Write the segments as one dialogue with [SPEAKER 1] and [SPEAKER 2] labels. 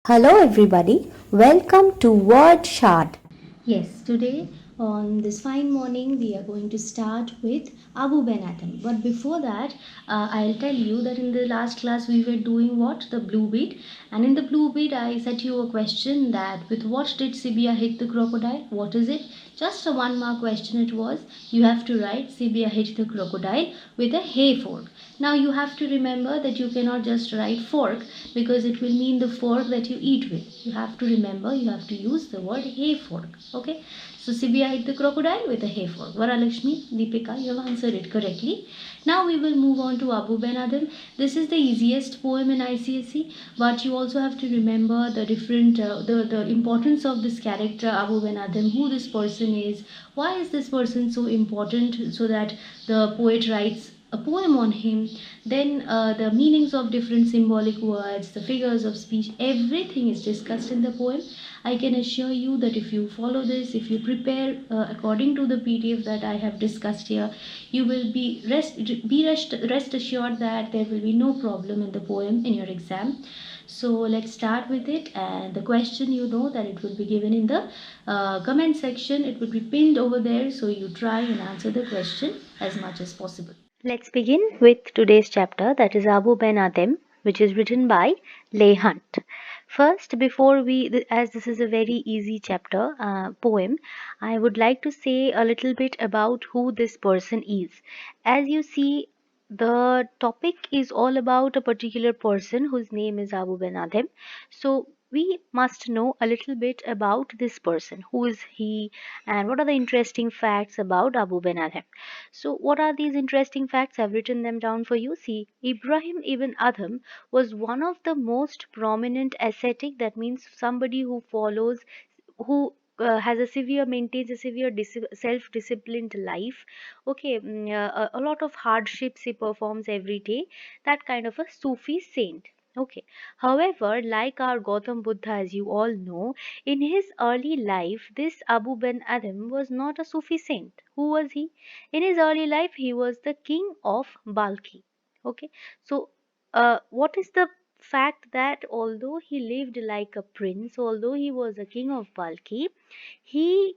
[SPEAKER 1] Hello everybody, welcome to Word Shard.
[SPEAKER 2] Yes, today on this fine morning we are going to start with Abou Ben Adhem. But before that, I'll tell you that in the last class we were doing what? The blue beat. And in the blue beat, I set you a question that with what did Sibia hit the crocodile? What is it? Just a 1 mark question it was. You have to write Sibia hit the crocodile with a hay fork. Now you have to remember that you cannot just write fork because it will mean the fork that you eat with. You have to remember you have to use the word hay fork. Okay. So Sibia hit the crocodile with a hay fork. Varalakshmi, Deepika, you have answered it correctly. Now we will move on to Abou Ben Adhem. This is the easiest poem in ICSE, but you also have to remember the different the importance of this character Abou Ben Adhem, who this person is, why is this person so important, so that the poet writes a poem on him. Then the meanings of different symbolic words, the figures of speech, everything is discussed in the poem. I can assure you that if you follow this, if you prepare according to the PDF that I have discussed here, you will rest assured that there will be no problem in the poem in your exam. So let's start with it, and the question, you know that it will be given in the comment section. It will be pinned over there, so you try and answer the question as much as possible. Let's begin with today's chapter, that is Abou Ben Adhem, which is written by Leigh Hunt. First, before as this is a very easy chapter, poem, I would like to say a little bit about who this person is. As you see, the topic is all about a particular person whose name is Abou Ben Adhem. So we must know a little bit about this person. Who is he, and what are the interesting facts about Abou Ben Adhem? So, what are these interesting facts? I've written them down for you. See, Ibrahim ibn Adham was one of the most prominent ascetic, that means somebody who follows, who maintains a severe self-disciplined life. Okay, a lot of hardships he performs every day. That kind of a Sufi saint. Okay. However, like our Gautam Buddha, as you all know, in his early life, this Abu Ben Adhem was not a Sufi saint. Who was he? In his early life, he was the king of Balkhi. Okay, so what is the fact that although he lived like a prince, although he was a king of Balkhi, he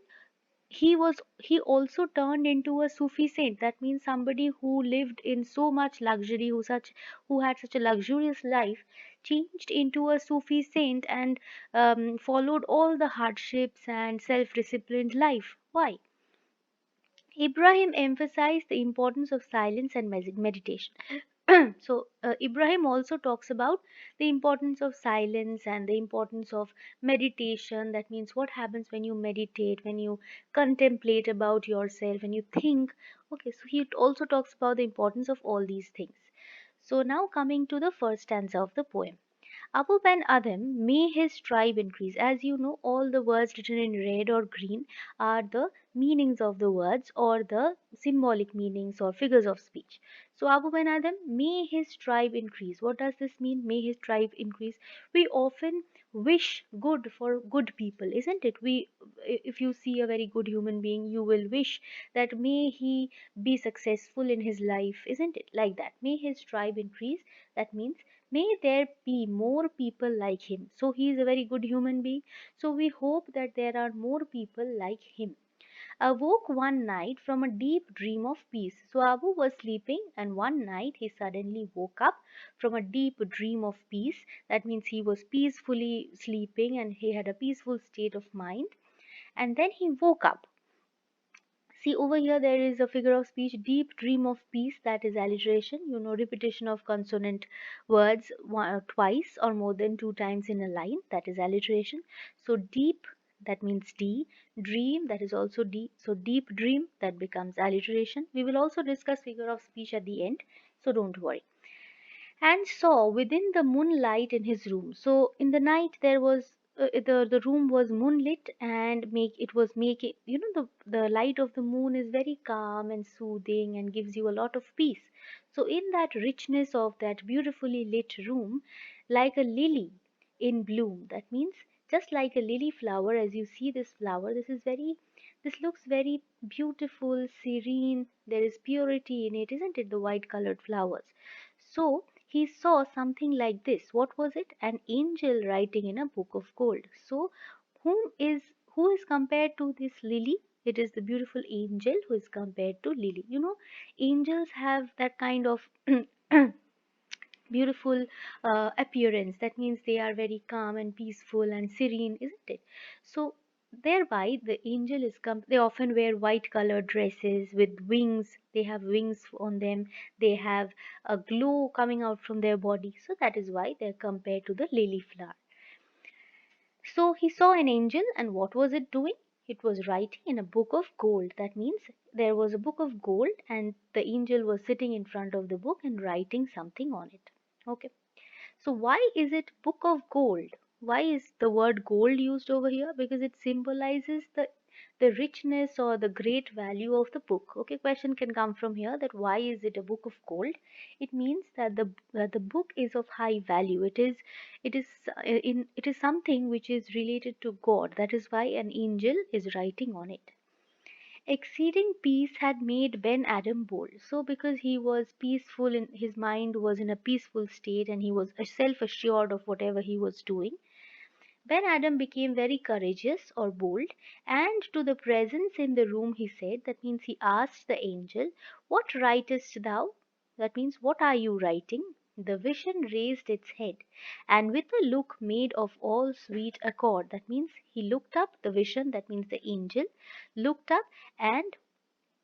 [SPEAKER 2] he also turned into a Sufi saint. That means somebody who lived in so much luxury, who had such a luxurious life, changed into a Sufi saint and followed all the hardships and self-disciplined life. Why? Ibrahim emphasized the importance of silence and meditation. So, Ibrahim also talks about the importance of silence and the importance of meditation. That means what happens when you meditate, when you contemplate about yourself, when you think. Okay, so he also talks about the importance of all these things. So, now coming to the first stanza of the poem. Abu Ben Adhem, may his tribe increase. As you know, all the words written in red or green are the meanings of the words or the symbolic meanings or figures of speech. So Abu Ben Adhem, may his tribe increase. What does this mean? May his tribe increase. We often wish good for good people, isn't it? If you see a very good human being, you will wish that may he be successful in his life, isn't it? Like that. May his tribe increase. That means may there be more people like him. So he is a very good human being. So we hope that there are more people like him. Awoke one night from a deep dream of peace. So Abu was sleeping, and one night he suddenly woke up from a deep dream of peace. That means he was peacefully sleeping and he had a peaceful state of mind. And then he woke up. See, over here there is a figure of speech, deep dream of peace, that is alliteration. You know, repetition of consonant words twice or more than two times in a line, that is alliteration. So deep, that means D. Dream, that is also D. So deep dream, that becomes alliteration. We will also discuss figure of speech at the end, so don't worry. And saw within the moonlight in his room. So in the night there was the room was moonlit, and make it was making, you know, the light of the moon is very calm and soothing and gives you a lot of peace. So in that richness of that beautifully lit room, like a lily in bloom, that means just like a lily flower, as you see this flower, this looks very beautiful, serene, there is purity in it, isn't it, the white colored flowers. So he saw something like this. What was it? An angel writing in a book of gold. So, who is compared to this lily? It is the beautiful angel who is compared to lily. You know, angels have that kind of beautiful appearance. That means they are very calm and peaceful and serene, isn't it? So thereby the angel is they often wear white colored dresses with wings. They have wings on them. They have a glow coming out from their body. So that is why they're compared to the lily flower. So he saw an angel, and what was it doing? It was writing in a book of gold. That means there was a book of gold, and the angel was sitting in front of the book and writing something on it. Okay. So why is it book of gold? Why is the word gold used over here? Because it symbolizes the richness or the great value of the book. Okay, question can come from here, that why is it a book of gold? It means that the book is of high value. It is something which is related to God. That is why an angel is writing on it. Exceeding peace had made Ben Adhem bold. So, because he was peaceful, in his mind was in a peaceful state, and he was self assured of whatever he was doing, Ben Adhem became very courageous or bold, and to the presence in the room he said, that means he asked the angel, "What writest thou?" That means, "What are you writing?" The vision raised its head, and with a look made of all sweet accord, that means he looked up, the vision, that means the angel, looked up, and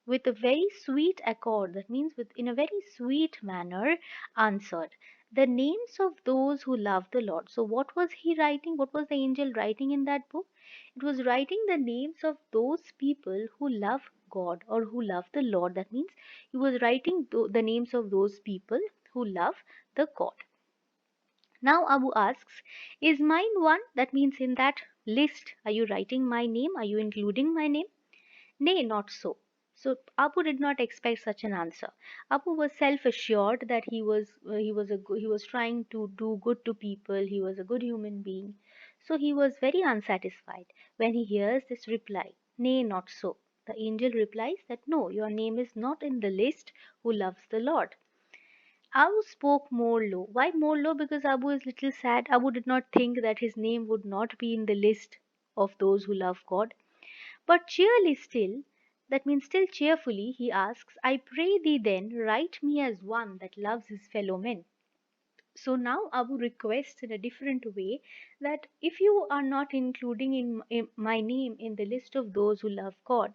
[SPEAKER 2] with a very sweet accord, that means with in a very sweet manner, answered, "The names of those who love the Lord." So what was he writing? What was the angel writing in that book? It was writing the names of those people who love God or who love the Lord. That means he was writing the names of those people who love the God. Now Abu asks, "Is mine one?" That means in that list, are you writing my name? Are you including my name? Nay, not so. So Abu did not expect such an answer. Abu was self-assured that he was trying to do good to people. He was a good human being. So he was very unsatisfied when he hears this reply. Nay, not so. The angel replies that no, your name is not in the list who loves the Lord. Abu spoke more low. Why more low? Because Abu is little sad. Abu did not think that his name would not be in the list of those who love God. But cheerily still, that means still cheerfully, he asks, "I pray thee then, write me as one that loves his fellow men." So now Abu requests in a different way that if you are not including in my name in the list of those who love God,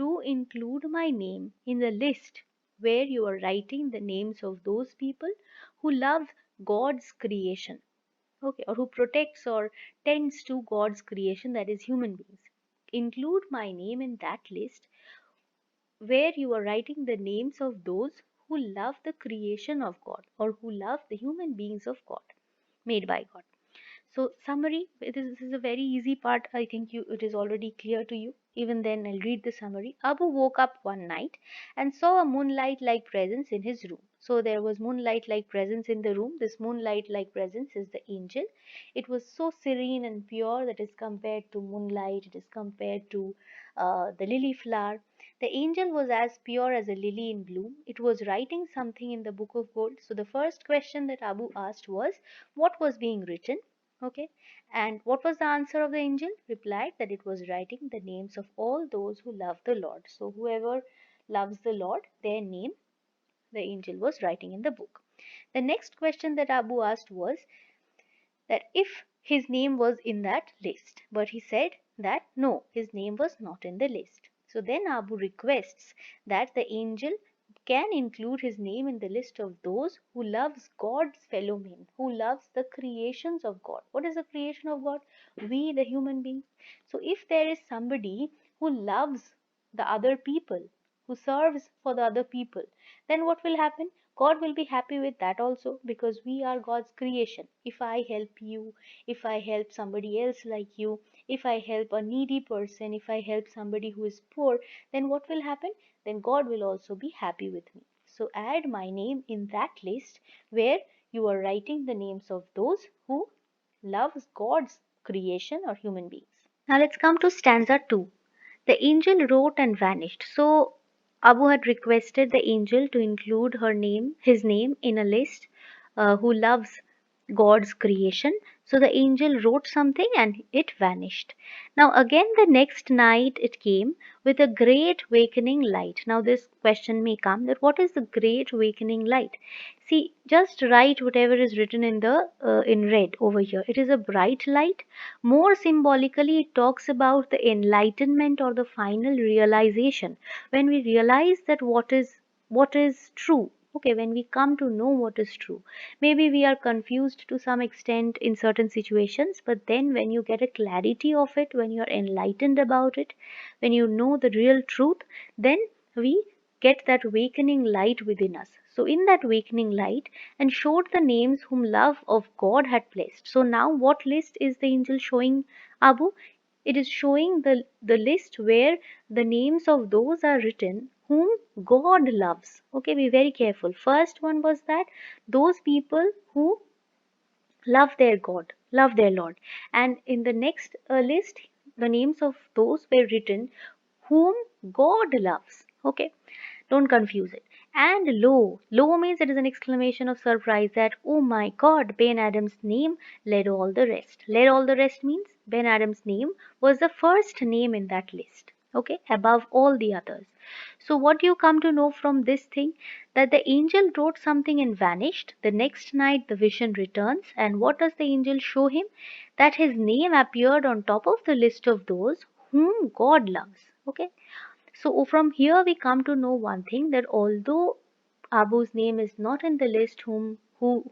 [SPEAKER 2] do include my name in the list where you are writing the names of those people who love God's creation, okay, or who protects or tends to God's creation, that is human beings. Include my name in that list where you are writing the names of those who love the creation of God or who love the human beings of God, made by God. So summary, this is a very easy part. I think it is already clear to you. Even then I'll read the summary. Abu woke up one night and saw a moonlight like presence in his room. So there was moonlight like presence in the room. This moonlight like presence is the angel. It was so serene and pure that is compared to moonlight, it is compared to the lily flower. The angel was as pure as a lily in bloom. It was writing something in the book of gold. So the first question that Abu asked was, what was being written? Okay. And what was the answer of the angel? Replied that it was writing the names of all those who love the Lord. So whoever loves the Lord, their name, the angel was writing in the book. The next question that Abu asked was that if his name was in that list. But he said that no, his name was not in the list. So then Abu requests that the angel can include his name in the list of those who loves God's fellow men, who loves the creations of God. What is the creation of God? We, the human beings. So if there is somebody who loves the other people, who serves for the other people, then what will happen? God will be happy with that also, because we are God's creation. If I help you, if I help somebody else like you, if I help a needy person, if I help somebody who is poor, then what will happen? Then God will also be happy with me. So add my name in that list where you are writing the names of those who loves God's creation or human beings. Now let's come to stanza 2. The angel wrote and vanished. So Abu had requested the angel to include his name in a list who loves God's creation. So the angel wrote something and it vanished. Now, again, the next night it came with a great awakening light. Now, this question may come that what is the great awakening light? See, just write whatever is written in the in red over here. It is a bright light. More symbolically, it talks about the enlightenment or the final realization when we realize that what is true. Okay, when we come to know what is true, maybe we are confused to some extent in certain situations, but then when you get a clarity of it, when you're enlightened about it, when you know the real truth, then we get that awakening light within us. So in that awakening light, and showed the names whom love of God had placed. So now what list is the angel showing, Abu? It is showing the list where the names of those are written whom God loves. Okay, be very careful. First one was that those people who love their God, love their Lord. And in the next list, the names of those were written whom God loves. Okay, don't confuse it. And lo means it is an exclamation of surprise that, oh my God, Ben Adhem's name led all the rest. Led all the rest means Ben Adhem's name was the first name in that list. Okay, above all the others. So, what you come to know from this thing that the angel wrote something and vanished. The next night, the vision returns, and what does the angel show him? That his name appeared on top of the list of those whom God loves. Okay, so from here we come to know one thing that although Abu's name is not in the list who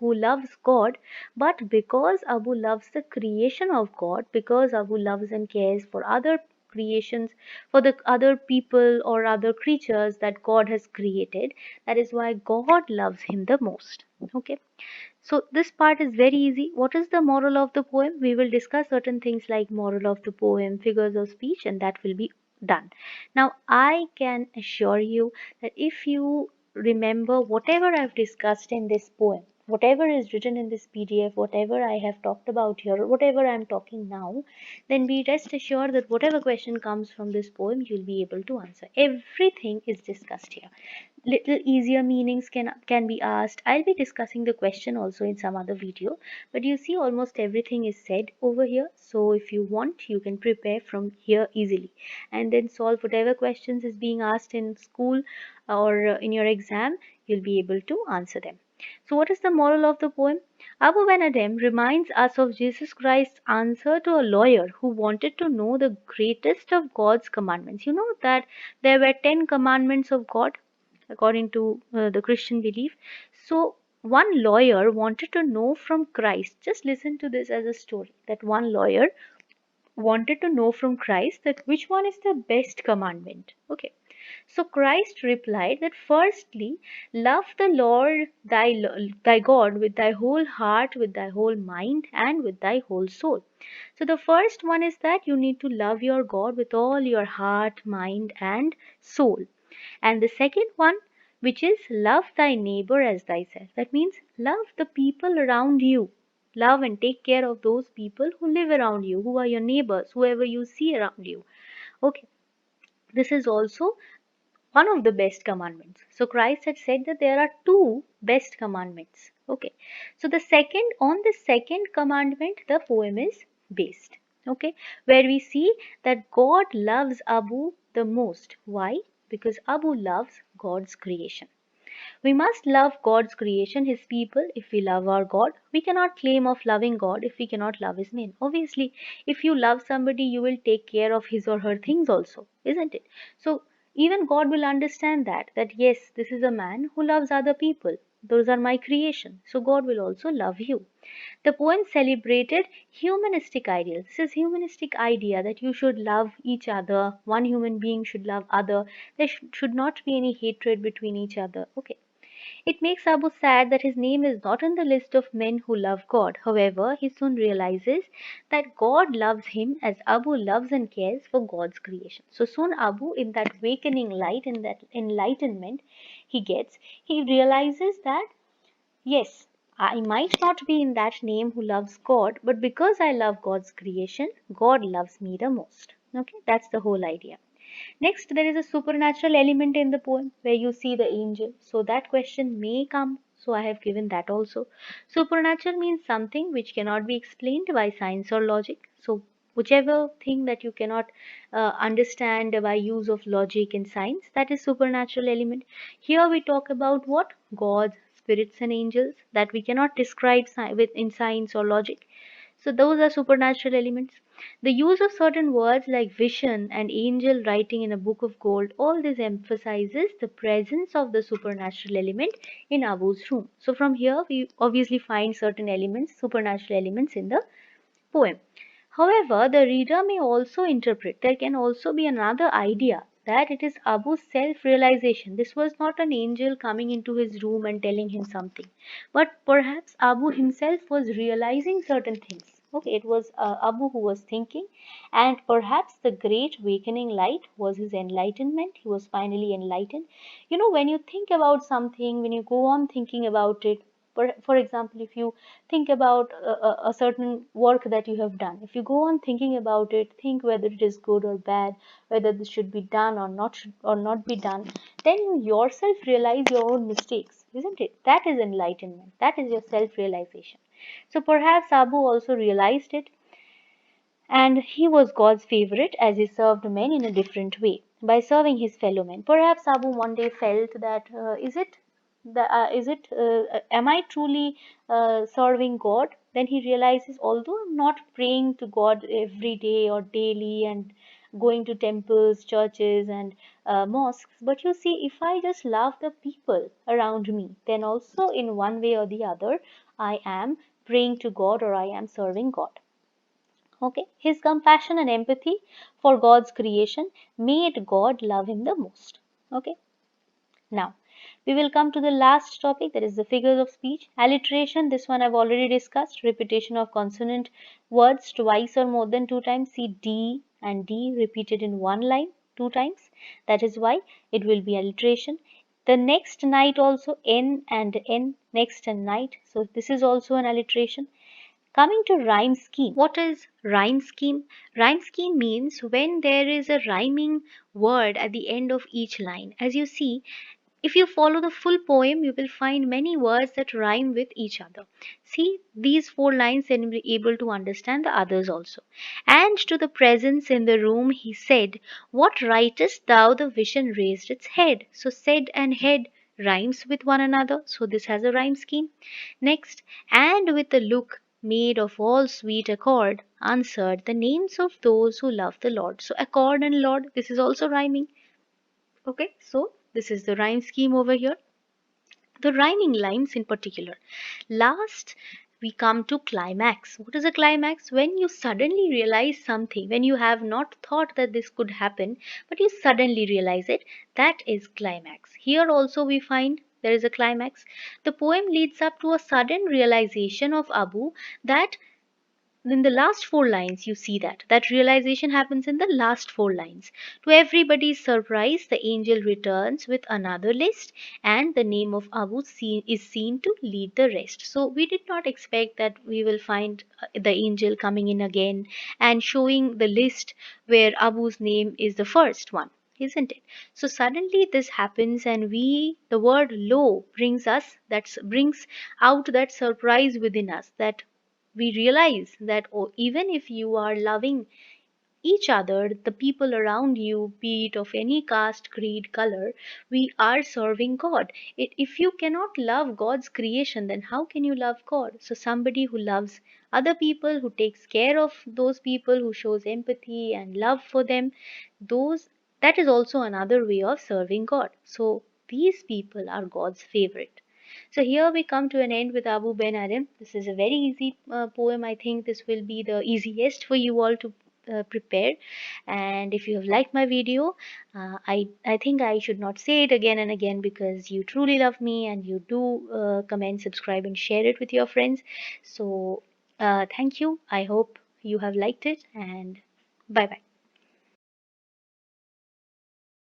[SPEAKER 2] loves God, but because Abu loves the creation of God, because Abu loves and cares for other creations, for the other people or other creatures that God has created, that is why God loves him the most. Okay. So this part is very easy. What is the moral of the poem? We will discuss certain things like moral of the poem, figures of speech, and that will be done. Now I can assure you that if you remember whatever I've discussed in this poem, whatever is written in this PDF, whatever I have talked about here, or whatever I'm talking now, then be rest assured that whatever question comes from this poem, you'll be able to answer. Everything is discussed here. Little easier meanings can be asked. I'll be discussing the question also in some other video, but you see almost everything is said over here. So if you want, you can prepare from here easily and then solve whatever questions is being asked in school or in your exam. You'll be able to answer them. So what is the moral of the poem? Abou Ben Adhem reminds us of Jesus Christ's answer to a lawyer who wanted to know the greatest of God's commandments. You know that there were 10 commandments of God according to the Christian belief. So, one lawyer wanted to know from Christ. Just listen to this as a story that one lawyer wanted to know from Christ that which one is the best commandment. Okay. So Christ replied that firstly, love the Lord thy God with thy whole heart, with thy whole mind, and with thy whole soul. So the first one is that you need to love your God with all your heart, mind, and soul. And the second one, which is love thy neighbor as thyself. That means love the people around you. Love and take care of those people who live around you, who are your neighbors, whoever you see around you. Okay, this is also one of the best commandments. So Christ had said that there are two best commandments. Okay. So on the second commandment, the poem is based. Okay. Where we see that God loves Abu the most. Why? Because Abu loves God's creation. We must love God's creation, His people, if we love our God. We cannot claim of loving God if we cannot love His men. Obviously, if you love somebody, you will take care of his or her things also, isn't it? So, even God will understand that yes, this is a man who loves other people. Those are my creation. So, God will also love you. The poem celebrated humanistic ideals. This is humanistic idea that you should love each other. One human being should love other. There should not be any hatred between each other. Okay. It makes Abu sad that his name is not on the list of men who love God. However, he soon realizes that God loves him as Abu loves and cares for God's creation. So soon Abu, in that awakening light, in that enlightenment he gets, he realizes that yes, I might not be in that name who loves God, but because I love God's creation, God loves me the most. Okay, that's the whole idea. Next, there is a supernatural element in the poem where you see the angel. So that question may come so I have given that also. Supernatural means something which cannot be explained by science or logic. So whichever thing that you cannot understand by use of logic and science, that is supernatural element. Here we talk about what? Gods, spirits and angels that we cannot describe with in science or logic. So those are supernatural elements. The use of certain words like vision and angel writing in a book of gold, all this emphasizes the presence of the supernatural element in Abu's room. So from here we obviously find certain elements, supernatural elements in the poem. However, the reader may also interpret, there can also be another idea that it is Abu's self realization. This was not an angel coming into his room and telling him something, but perhaps Abu himself was realizing certain things. Okay, it was Abu who was thinking, and perhaps the great awakening light was his enlightenment. He was finally enlightened. You know, when you think about something, when you go on thinking about it, for example, if you think about a certain work that you have done, if you go on thinking about it, think whether it is good or bad, whether this should be done or not, or not be done, then you yourself realize your own mistakes, isn't it? That is enlightenment, that is your self realization. So perhaps Abu also realized it, and he was God's favorite as he served men in a different way by serving his fellow men. Perhaps Abu one day felt that am I truly serving God? Then he realizes, although I'm not praying to God every day or daily and going to temples, churches, and mosques, but you see, if I just love the people around me, then also in one way or the other, I am praying to God or I am serving God. Okay, his compassion and empathy for God's creation made God love him the most. Okay, now we will come to the last topic, that is the figures of speech. Alliteration, this one I've already discussed. Repetition of consonant words twice or more than two times. See D and D repeated in one line two times. That is why it will be alliteration. The next night also, N and N, next and night. So this is also an alliteration. Coming to rhyme scheme. What is rhyme scheme? Rhyme scheme means when there is a rhyming word at the end of each line. As you see, if you follow the full poem, you will find many words that rhyme with each other. See these four lines and you'll be able to understand the others also. And to the presence in the room he said, what writest thou? The vision raised its head. So said and head rhymes with one another. So this has a rhyme scheme. Next, and with a look made of all sweet accord, answered the names of those who love the Lord. So accord and Lord, this is also rhyming. Okay, so this is the rhyme scheme over here. The rhyming lines in particular. Last, we come to climax. What is a climax? When you suddenly realize something, when you have not thought that this could happen, but you suddenly realize it, that is climax. Here also we find there is a climax. The poem leads up to a sudden realization of Abu that in the last four lines you see that realization happens in the last four lines. To everybody's surprise, the angel returns with another list, and the name of Abu is seen to lead the rest. So we did not expect that we will find the angel coming in again and showing the list where Abu's name is the first one, isn't it? So suddenly this happens, and the word lo brings out that surprise within us, that we realize that, oh, even if you are loving each other, the people around you, be it of any caste, creed, color, we are serving God. If you cannot love God's creation, then how can you love God? So somebody who loves other people, who takes care of those people, who shows empathy and love for them, those that is also another way of serving God. So these people are God's favorite. So here we come to an end with Abou Ben Adhem. This is a very easy poem. I think this will be the easiest for you all to prepare. And if you have liked my video, I think I should not say it again and again, because you truly love me and you do comment, subscribe, and share it with your friends. So thank you. I hope you have liked it, and bye bye.